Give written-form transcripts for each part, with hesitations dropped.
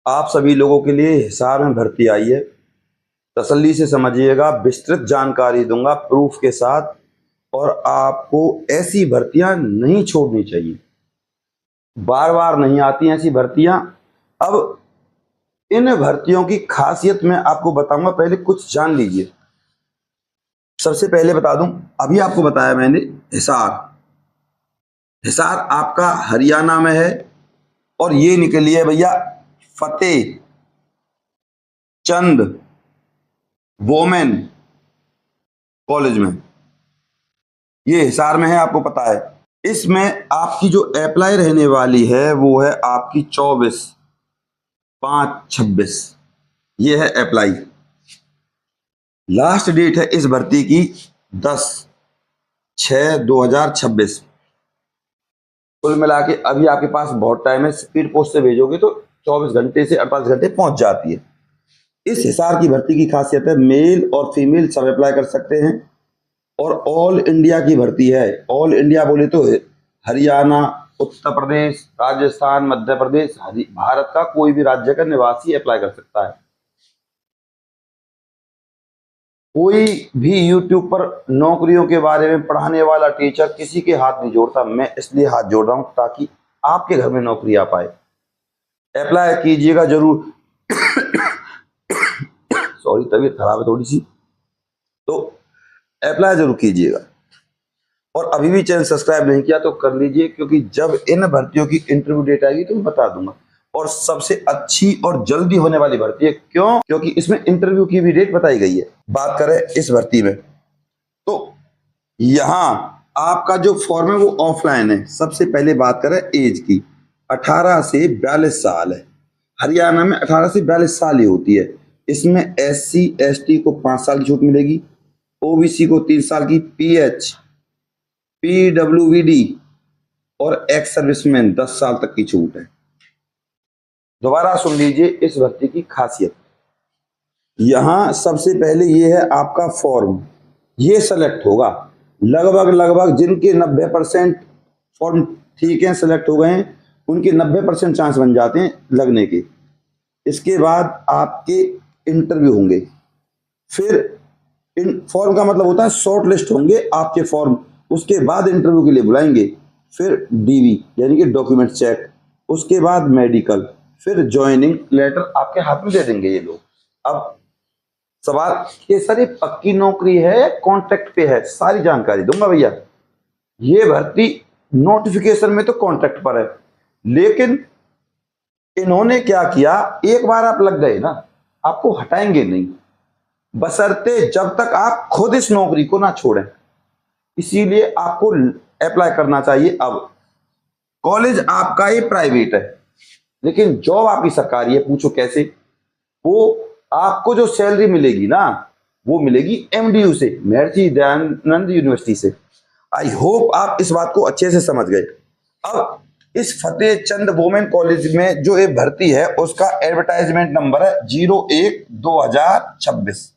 आप सभी लोगों के लिए हिसार में भर्ती आई है। तसल्ली से समझिएगा, विस्तृत जानकारी दूंगा प्रूफ के साथ। और आपको ऐसी भर्तियां नहीं छोड़नी चाहिए, बार बार नहीं आती ऐसी भर्तियां। अब इन भर्तियों की खासियत मैं आपको बताऊंगा, पहले कुछ जान लीजिए। सबसे पहले बता दूं, अभी आपको बताया मैंने हिसार। हिसार आपका हरियाणा में है और ये निकली है भैया फतेह चंद वोमेन कॉलेज में। ये हिसार में है, आपको पता है। इसमें आपकी जो अप्लाई रहने वाली है वो है आपकी 24/5/26। ये है अप्लाई। लास्ट डेट है इस भर्ती की 10/6/2026। कुल मिला के अभी आपके पास बहुत टाइम है। स्पीड पोस्ट से भेजोगे तो 24 घंटे से 48 घंटे पहुंच जाती है। इस हिसार की भर्ती की खासियत है, मेल और फीमेल सब अप्लाई कर सकते हैं और ऑल इंडिया की भर्ती है। ऑल इंडिया बोले तो हरियाणा, उत्तर प्रदेश, राजस्थान, मध्य प्रदेश, भारत का कोई भी राज्य का निवासी अप्लाई कर सकता है। कोई भी यूट्यूब पर नौकरियों के बारे में पढ़ाने वाला टीचर किसी के हाथ नहीं जोड़ता। मैं इसलिए हाथ जोड़ रहा हूं ताकि आपके घर में नौकरी आ पाए। अप्लाई कीजिएगा जरूर। सॉरी, तबीयत खराब है थोड़ी सी, तो अप्लाई जरूर कीजिएगा। और अभी भी चैनल सब्सक्राइब नहीं किया तो कर लीजिए, क्योंकि जब इन भर्तियों की इंटरव्यू डेट आएगी तो मैं बता दूंगा। और सबसे अच्छी और जल्दी होने वाली भर्ती है। क्यों? क्योंकि इसमें इंटरव्यू की भी डेट बताई गई है। बात करें इस भर्ती में तो यहां आपका जो फॉर्म है वो ऑफलाइन है। सबसे पहले बात करें एज की, 18 से 42 साल है। हरियाणा में 18 से 42 साल ही होती है। इसमें SC ST को 5 साल की छूट मिलेगी, OBC को 3 साल की, PWD और एक्स सर्विसमैन 10 साल तक की छूट है। दोबारा सुन लीजिए इस भर्ती की खासियत। यहां सबसे पहले ये है आपका फॉर्म, ये सेलेक्ट होगा। लगभग जिनके 90% फॉर्म ठीक है, सेलेक्ट हो गए हैं, उनके 90% चांस बन जाते हैं लगने के। इसके बाद आपके इंटरव्यू होंगे। फिर इन फॉर्म का मतलब होता है शॉर्ट लिस्ट होंगे आपके फॉर्म, उसके बाद इंटरव्यू के लिए बुलाएंगे। फिर DV यानी कि डॉक्यूमेंट चेक, उसके बाद मेडिकल, फिर ज्वाइनिंग लेटर आपके हाथ में दे देंगे ये लोग। अब सवाल कि सर ये पक्की नौकरी है, कॉन्ट्रैक्ट पे है? सारी जानकारी दूंगा भैया। ये भर्ती नोटिफिकेशन में तो कॉन्ट्रैक्ट पर है, लेकिन इन्होंने क्या किया, एक बार आप लग गए ना, आपको हटाएंगे नहीं, बशर्ते जब तक आप खुद इस नौकरी को ना छोड़ें। इसीलिए आपको अप्लाई करना चाहिए। अब कॉलेज आपका ही प्राइवेट है, लेकिन जॉब आपकी सरकारी है। पूछो कैसे? वो आपको जो सैलरी मिलेगी ना, वो मिलेगी MDU से, महर्षि दयानंद यूनिवर्सिटी से। आई होप आप इस बात को अच्छे से समझ गए। अब इस फतेह चंद वोमेन कॉलेज में जो ये भर्ती है उसका एडवर्टाइजमेंट नंबर है 01/2026।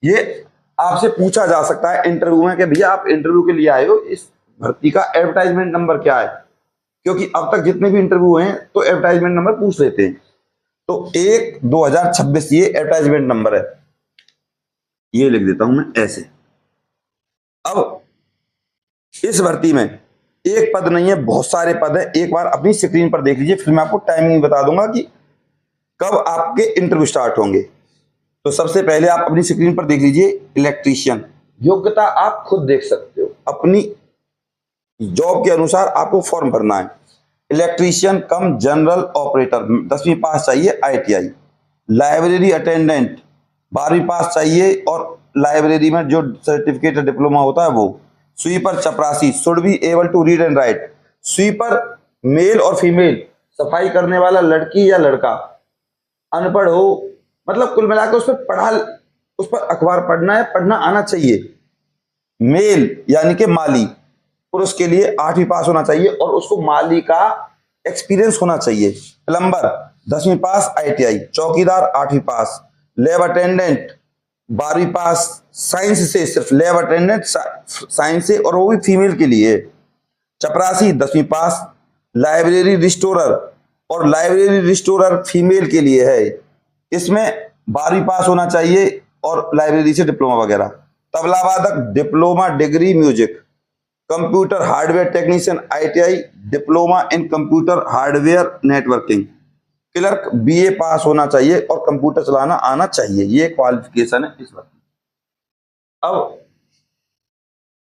ये आपसे पूछा जा सकता है इंटरव्यू में कि भैया आप इंटरव्यू के लिए आए हो, इस भर्ती का एडवर्टाइजमेंट नंबर क्या है? क्योंकि अब तक जितने भी इंटरव्यू हुए हैं तो एडवर्टाइजमेंट नंबर पूछ लेते हैं। तो 1/2026 ये एडवर्टाइजमेंट नंबर है। ये लिख देता हूं मैं ऐसे। अब इस भर्ती में एक पद नहीं है, बहुत सारे पद है। एक बार अपनी स्क्रीन पर देख लीजिए, फिर मैं आपको टाइमिंग बता दूंगा कि कब आपके इंटरव्यू स्टार्ट होंगे। तो सबसे पहले आप अपनी स्क्रीन पर देख लीजिए, इलेक्ट्रीशियन। योग्यता आप खुद देख सकते हो, अपनी जॉब के अनुसार आपको फॉर्म भरना है। इलेक्ट्रीशियन कम जनरल ऑपरेटर, 10वीं पास चाहिए, ITI। लाइब्रेरी अटेंडेंट 12वीं पास चाहिए और लाइब्रेरी में जो सर्टिफिकेट डिप्लोमा होता है वो। स्वीपर चपरासी should be able to read and write. Sweeper male और फीमेल, सफाई करने वाला लड़की या लड़का, अनपढ़ हो, मतलब कुल मिलाकर उस पर अखबार पढ़ना है, पढ़ना आना चाहिए। मेल यानी कि माली, पुरुष के लिए 8वीं पास होना चाहिए और उसको माली का एक्सपीरियंस होना चाहिए। प्लम्बर 10वीं पास, ITI। चौकीदार 8वीं पास। लैब अटेंडेंट 12वीं पास, साइंस से, सिर्फ लैब अटेंडेंट साइंस से, और वो भी फीमेल के लिए। चपरासी 10वीं पास। लाइब्रेरी रिस्टोरर और लाइब्रेरी रिस्टोरर फीमेल के लिए है, इसमें 12वीं पास होना चाहिए और लाइब्रेरी से डिप्लोमा वगैरह। तबला वादक diploma degree music, computer hardware technician ITI diploma in computer hardware networking, clerk BA पास होना चाहिए और कंप्यूटर चलाना आना चाहिए। ये क्वालिफिकेशन है इस वक्त। अब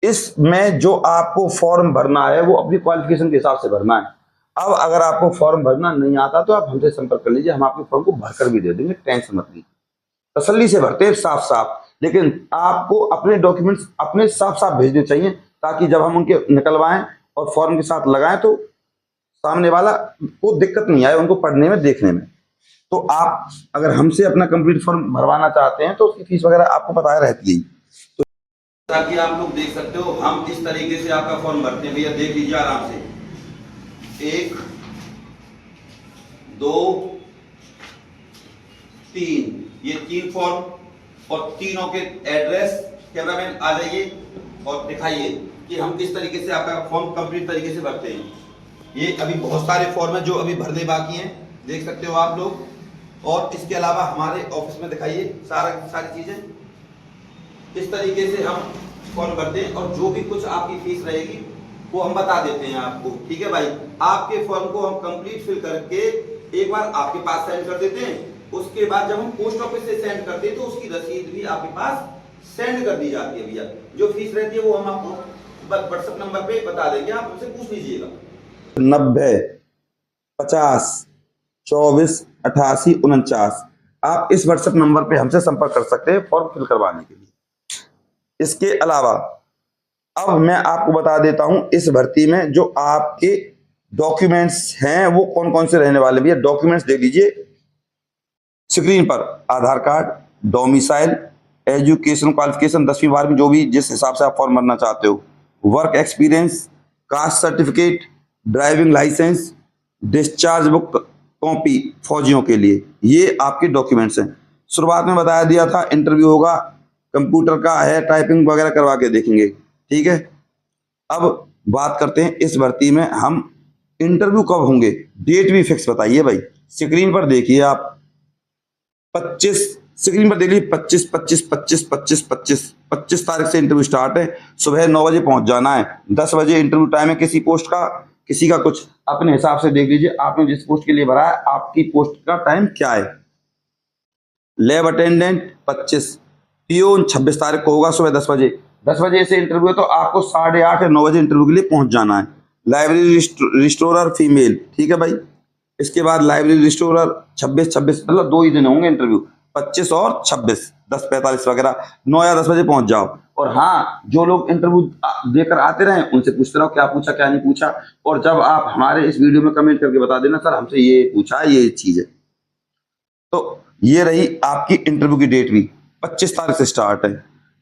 इसमें जो आपको फॉर्म भरना है वो अपनी क्वालिफिकेशन के हिसाब से भरना है। अब अगर आपको फॉर्म भरना नहीं आता तो आप हमसे संपर्क कर लीजिए, हम आपके फॉर्म को भरकर भी दे देंगे, टेंशन मत लीजिए। तसल्ली से भरते हैं साफ साफ, लेकिन आपको अपने डॉक्यूमेंट्स अपने साफ साफ भेजने चाहिए ताकि जब हम उनके निकलवाएं और फॉर्म के साथ लगाएं तो सामने वाला को दिक्कत नहीं आए उनको पढ़ने में देखने में। तो आप अगर हमसे अपना कंप्लीट फॉर्म भरवाना चाहते हैं तो उसकी फीस वगैरह आपको पता रहती है। तो ताकि आप लोग देख सकते हो हम इस तरीके से आपका फॉर्म भरते हैं। भैया देख लीजिए आराम से, 1 2 3, ये 3 फॉर्म और तीनों के एड्रेस। कैमरामैन आ जाइए और दिखाइए कि हम किस तरीके से आपका फॉर्म कंप्लीट तरीके से भरते हैं। ये अभी बहुत सारे फॉर्म है जो अभी भरने बाकी हैं, देख सकते हो आप लोग। और इसके अलावा हमारे ऑफिस में दिखाइए सारी चीजें। इस तरीके से हम फॉर्म भरते हैं और जो भी कुछ आपकी फीस रहेगी वो हम बता देते हैं आपको, ठीक है भाई। आपके फॉर्म को हम कंप्लीट फिल करके एक बार आपके पास सेंड कर देते हैं। उसके बाद जब हम पोस्ट ऑफिस से सेंड करते हैं तो उसकी रसीद भी आपके पास सेंड कर दी जाती है भैया। जो फीस रहती है वो हम आपको व्हाट्सएप नंबर पे बता देंगे, आप हमसे पूछ लीजिएगा। 90 50 24 88 49, आप इस व्हाट्सएप नंबर पे हमसे संपर्क कर सकते हैं फॉर्म फिल करवाने के लिए। इसके अलावा अब मैं आपको बता देता हूं इस भर्ती में जो आपके डॉक्यूमेंट्स हैं वो कौन कौन से रहने वाले भैया। डॉक्यूमेंट्स दे दीजिए स्क्रीन पर, आधार कार्ड, डोमिसाइल, एजुकेशन क्वालिफिकेशन 10वीं 12वीं जो भी जिस हिसाब से आप फॉर्म भरना चाहते हो, work experience, caste certificate, driving licence, discharge book copy फौजियों के लिए, ये आपके डॉक्यूमेंट्स हैं। शुरुआत में बताया दिया था इंटरव्यू होगा, कंप्यूटर का है, टाइपिंग वगैरह करवा के देखेंगे, ठीक है। अब बात करते हैं इस भर्ती में हम इंटरव्यू कब होंगे, डेट भी फिक्स बताइए भाई। स्क्रीन पर देखिए आप 25, स्क्रीन पर देखिए 25 तारीख से इंटरव्यू स्टार्ट है। सुबह 9 बजे पहुंच जाना है, 10 बजे इंटरव्यू टाइम है। किसी पोस्ट का किसी का कुछ अपने हिसाब से देख लीजिए, आपने जिस पोस्ट के लिए भरा है आपकी पोस्ट का टाइम क्या है। लैब अटेंडेंट 25, पियोन 26 तारीख को होगा सुबह 10 बजे। 10 बजे से इंटरव्यू है तो आपको 8:30 या 9 बजे इंटरव्यू के लिए पहुंच जाना है। लाइब्रेरी रिस्टोरर फीमेल, ठीक है भाई। इसके बाद लाइब्रेरी रिस्टोरर 26 मतलब 2 ही दिन होंगे इंटरव्यू, 25 और 26, 10:45 वगैरह, 9 या 10 बजे पहुंच जाओ। और हाँ, जो लोग इंटरव्यू देकर आते रहे उनसे पूछते रहो क्या पूछा क्या नहीं पूछा। और जब आप हमारे इस वीडियो में कमेंट करके बता देना सर हमसे ये पूछा ये चीज है। तो ये रही आपकी इंटरव्यू की डेट भी 25 तारीख से स्टार्ट है।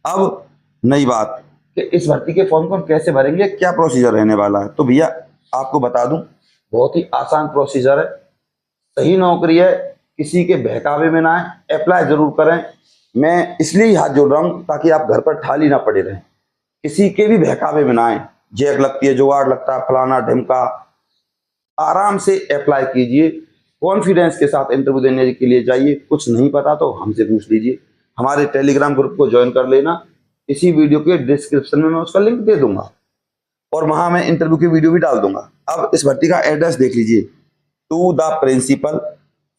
अब नई बात कि इस भर्ती के फॉर्म को हम कैसे भरेंगे, क्या प्रोसीजर रहने वाला है। तो भैया आपको बता दूं बहुत ही आसान प्रोसीजर है, सही नौकरी है, किसी के बहकावे में ना आए, अप्लाई जरूर करें। मैं इसलिए हाथ जोड़ रहा हूं ताकि आप घर पर ठाली ना पड़े रहें, किसी के भी बहकावे में ना आए। जैक लगती है, जुगाड़ लगता है, फलाना ढिमका, आराम से अप्लाई कीजिए, कॉन्फिडेंस के साथ इंटरव्यू देने के लिए जाइए। कुछ नहीं पता तो हमसे पूछ लीजिए, हमारे टेलीग्राम ग्रुप को ज्वाइन कर लेना, इसी वीडियो के डिस्क्रिप्शन में मैं उसका लिंक दे दूंगा और वहां मैं इंटरव्यू की वीडियो भी डाल दूंगा। अब इस भर्ती का एड्रेस देख लीजिए, to the principal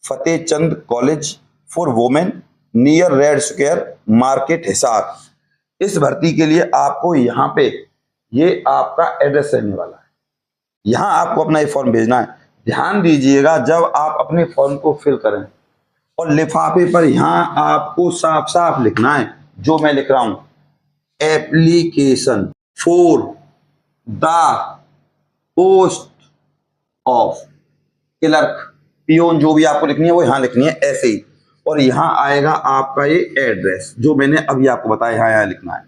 Fateh Chand college for women near Red Square market Hisar. इस भर्ती के लिए आपको यहाँ पे ये आपका एड्रेस रहने वाला है, यहाँ आपको अपना ये फॉर्म भेजना है। ध्यान दीजिएगा जब आप अपने फॉर्म को फिल करें और लिफाफे पर यहाँ आपको साफ साफ लिखना है जो मैं लिख रहा हूं, application for the post of clerk, peon, जो भी आपको लिखनी है वो यहाँ लिखनी है ऐसे ही। और यहाँ आएगा आपका ये एड्रेस जो मैंने अभी आपको बताया, यहाँ लिखना है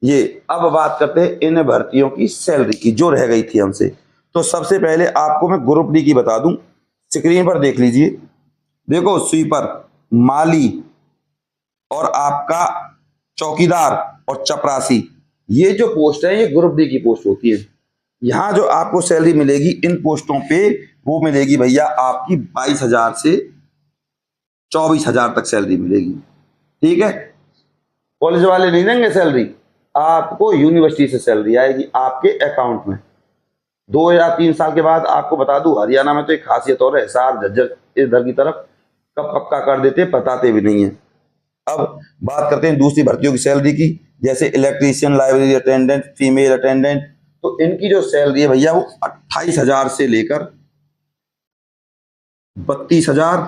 ये। अब बात करते हैं इन भर्तियों की सैलरी की जो रह गई थी हमसे। तो सबसे पहले आपको मैं ग्रुप डी की बता दूं, स्क्रीन पर देख लीजिए। देखो स्वीपर, माली और आपका चौकीदार और चपरासी, ये जो पोस्ट है ये ग्रुप डी की पोस्ट होती है। यहाँ जो आपको सैलरी मिलेगी इन पोस्टों पे वो मिलेगी भैया आपकी 22,000 से 24,000 तक सैलरी मिलेगी। ठीक है, कॉलेज वाले नहीं देंगे सैलरी, आपको यूनिवर्सिटी से सैलरी आएगी आपके अकाउंट में। 2 या 3 साल के बाद आपको बता दूं, हरियाणा में तो एक खासियत और है, हिसार झज्जर इधर की तरफ कब पक्का कर देते, बताते भी नहीं है। अब बात करते हैं दूसरी भर्तियों की सैलरी की, जैसे electrician, library attendant, female attendant. तो इनकी जो सैलरी है भैया वो 28,000 से लेकर 32,000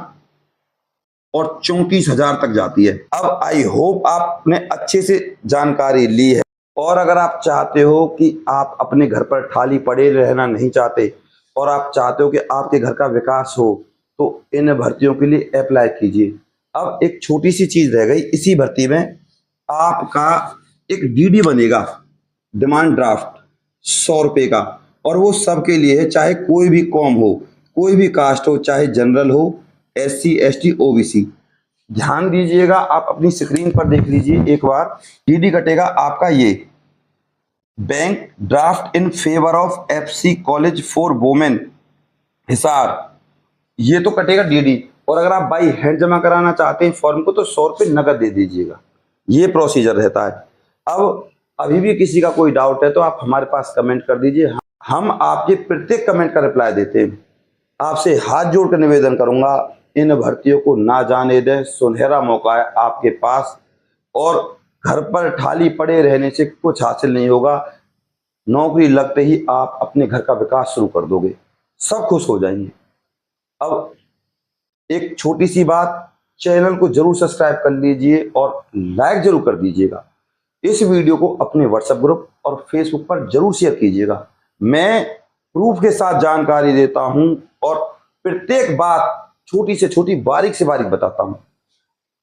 और 34,000 तक जाती है। अब आई होप आपने अच्छे से जानकारी ली है, और अगर आप चाहते हो कि आप अपने घर पर खाली पड़े रहना नहीं चाहते और आप चाहते हो कि आपके घर का विकास हो, तो इन भर्तियों के लिए अप्लाई कीजिए। अब एक छोटी सी चीज रह गई, इसी भर्ती में आपका एक डीडी बनेगा, डिमांड ड्राफ्ट 100 रुपए का, और वो सबके लिए है, चाहे कोई भी कॉम हो, कोई भी कास्ट हो, चाहे जनरल हो, SC ST OBC। ध्यान दीजिएगा, आप अपनी स्क्रीन पर देख लीजिए एक बार, डीडी कटेगा आपका ये, bank draft in favour of FC college for women Hisar, ये तो कटेगा डीडी। और अगर आप बाई हैंड जमा कराना चाहते हैं फॉर्म को, तो 100 रुपये नकद दे दीजिएगा, ये प्रोसीजर रहता है। अब अभी भी किसी का कोई डाउट है तो आप हमारे पास कमेंट कर दीजिए, हम आपके प्रत्येक कमेंट का रिप्लाई देते हैं। आपसे हाथ जोड़ कर निवेदन करूंगा, इन भर्तियों को ना जाने दें, सुनहरा मौका है आपके पास, और घर पर खाली पड़े रहने से कुछ हासिल नहीं होगा। नौकरी लगते ही आप अपने घर का विकास शुरू कर दोगे, सब खुश हो जाएंगे। अब एक छोटी सी बात, चैनल को जरूर सब्सक्राइब कर लीजिए और लाइक जरूर कर दीजिएगा। इस वीडियो को अपने व्हाट्सएप ग्रुप और फेसबुक पर जरूर शेयर कीजिएगा। मैं प्रूफ के साथ जानकारी देता हूं और प्रत्येक बात छोटी से छोटी, बारीक से बारीक बताता हूं।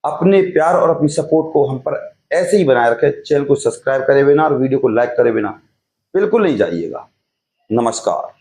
अपने प्यार और अपनी सपोर्ट को हम पर ऐसे ही बनाए रखें। चैनल को सब्सक्राइब करे बिना और वीडियो को लाइक करे बिना बिल्कुल नहीं जाइएगा। नमस्कार।